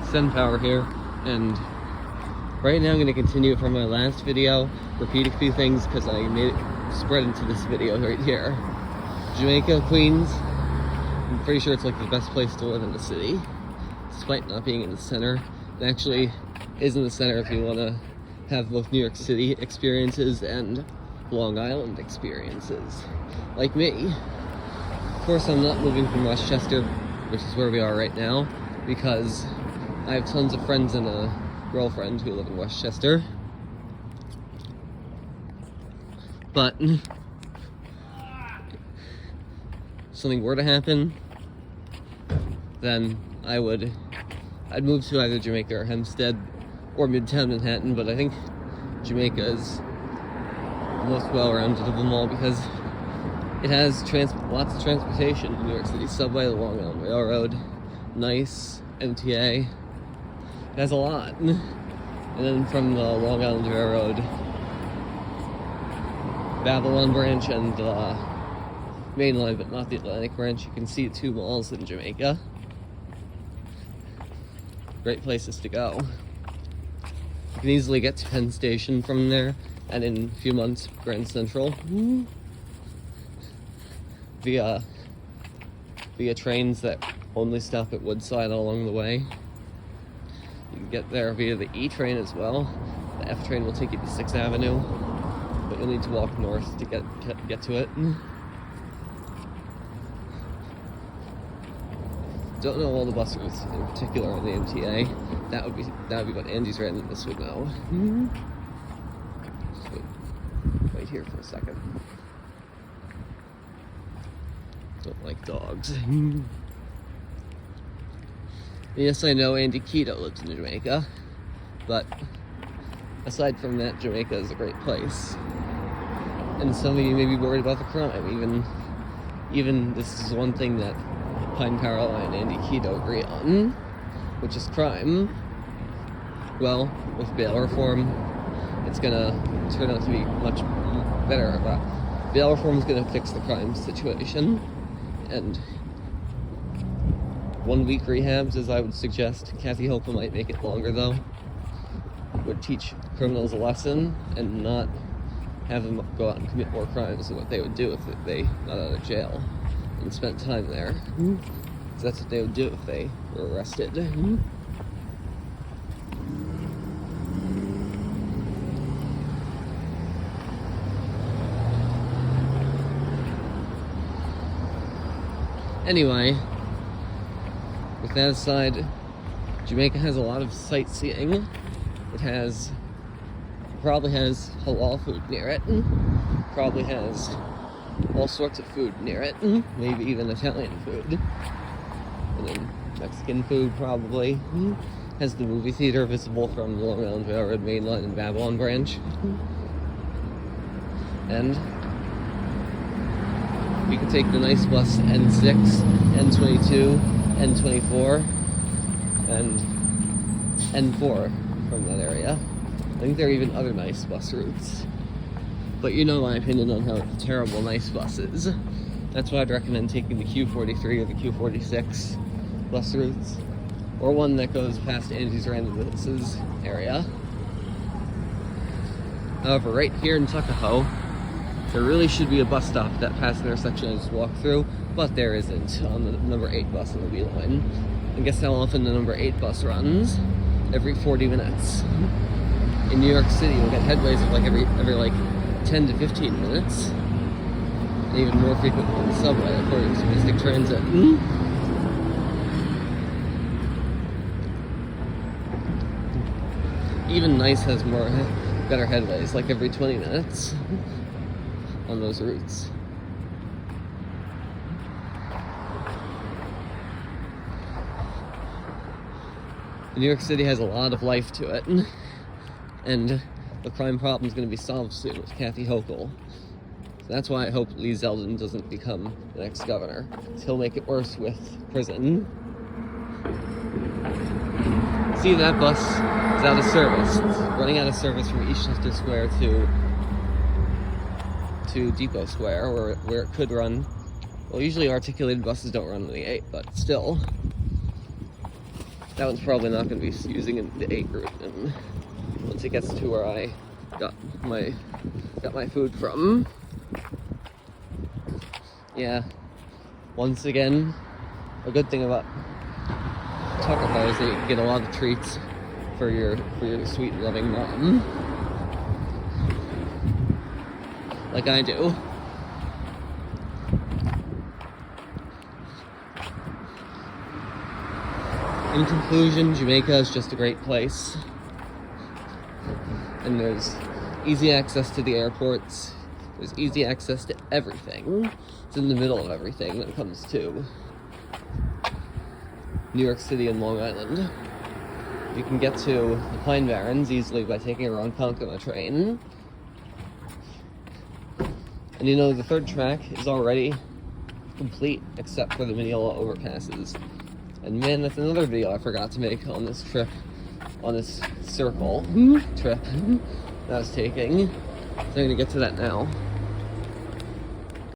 Power here, and right now I'm going to continue from my last video, repeat a few things because I made it spread into this video right here. Jamaica Queens, I'm pretty sure it's like the best place to live in the city, despite not being in the center. It actually is in the center if you want to have both New York City experiences and Long Island experiences, like me. Of course, I'm not moving from Westchester, which is where we are right now, because I have tons of friends and a girlfriend who live in Westchester. But if something were to happen, then I'd move to either Jamaica or Hempstead or Midtown Manhattan, but I think Jamaica is the most well-rounded of them all because it has lots of transportation in New York City. Subway, the Long Island Railroad, NICE, MTA. It has a lot. And then from the Long Island Railroad, Babylon branch and the main line, but not the Atlantic branch, you can see 2 malls in Jamaica. Great places to go. You can easily get to Penn Station from there, and in a few months, Grand Central. Via trains that only stop at Woodside all along the way. You can get there via the E train as well. The F train will take you to 6th Avenue, but you'll need to walk north to get to it. Don't know all the bus routes, in particular on the MTA. That would be what Andy's randomness would know. Just wait here for a second. Don't like dogs. Yes, I know Andy Keto lives in Jamaica, but aside from that, Jamaica is a great place. And some of you may be worried about the crime. Even this is one thing that Pine Caroline and Andy Keto agree on, which is crime. Well, with bail reform, it's gonna turn out to be much better. Bail reform is gonna fix the crime situation, and 1 week rehabs, as I would suggest. Kathy Hochul might make it longer though. Would teach criminals a lesson and not have them go out and commit more crimes than what they would do if they got out of jail and spent time there. So that's what they would do if they were arrested. Anyway, with that aside, Jamaica has a lot of sightseeing. It probably has halal food near it. Probably has all sorts of food near it. Maybe even Italian food. And then Mexican food probably. Has the movie theater visible from the Long Island Railroad main line and Babylon branch. And we can take the nice bus N6, N22, N24, and N4 from that area. I think there are even other nice bus routes. But you know my opinion on how terrible nice bus is. That's why I'd recommend taking the Q43 or the Q46 bus routes, or one that goes past Andy's randomness area. However, right here in Tuckahoe, there really should be a bus stop at that past intersection I just walked through, but there isn't on the number 8 bus on the B line. And guess how often the number 8 bus runs? Every 40 minutes. In New York City, you'll get headways of every 10 to 15 minutes. And even more frequent than the subway, according to Mystic Transit. Even NICE has better headways, like every 20 minutes on those routes. New York City has a lot of life to it, and the crime problem is going to be solved soon with Kathy Hochul. So that's why I hope Lee Zeldin doesn't become the next governor. He'll make it worse with prison. See, that bus is out of service. It's running out of service from Eastchester Square to Depot Square, where it could run. Well, usually articulated buses don't run on the 8, but still. That one's probably not going to be using the 8 route, and once it gets to where I got my food from. Yeah, once again, a good thing about Tuckahoe is that you can get a lot of treats for your sweet loving mom, like I do. In conclusion, Jamaica is just a great place, and there's easy access to the airports, there's easy access to everything. It's in the middle of everything when it comes to New York City and Long Island. You can get to the Pine Barrens easily by taking a Ronkonkoma train. And you know, the 3rd track is already complete except for the Mineola overpasses. And man, that's another video I forgot to make on this trip, on this circle trip that I was taking. So I'm gonna get to that now.